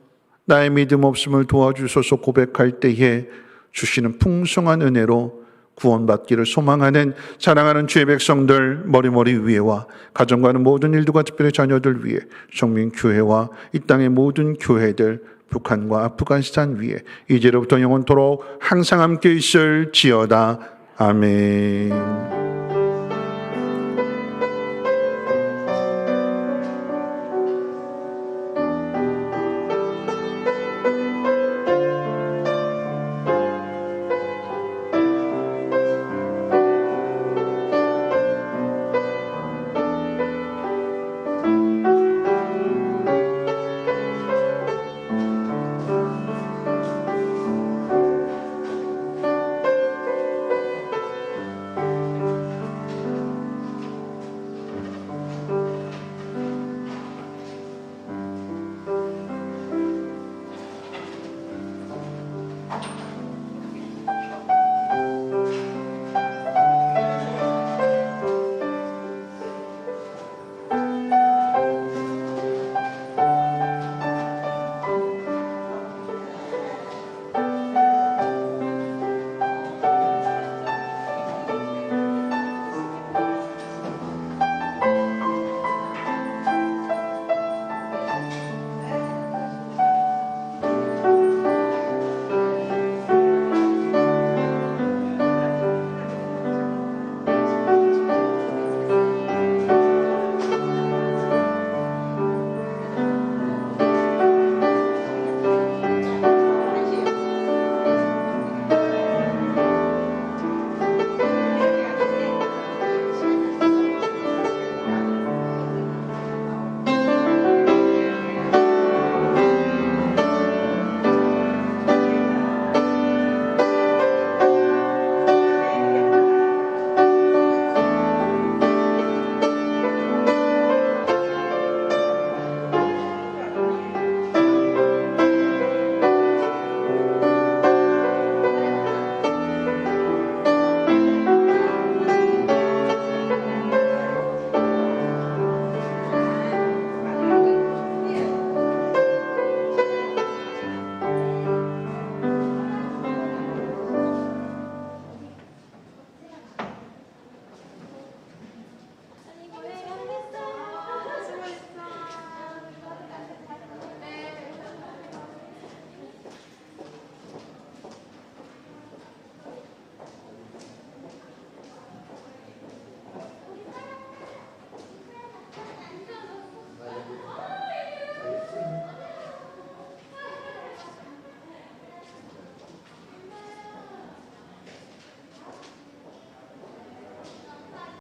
나의 믿음 없음을 도와주소서 고백할 때에 주시는 풍성한 은혜로 구원받기를 소망하는 사랑하는 주의 백성들 머리머리 위에와 가정과는 모든 일들과 특별히 자녀들 위에, 성민교회와 이 땅의 모든 교회들, 북한과 아프가니스탄 위에 이제로부터 영원토록 항상 함께 있을지어다. 아멘.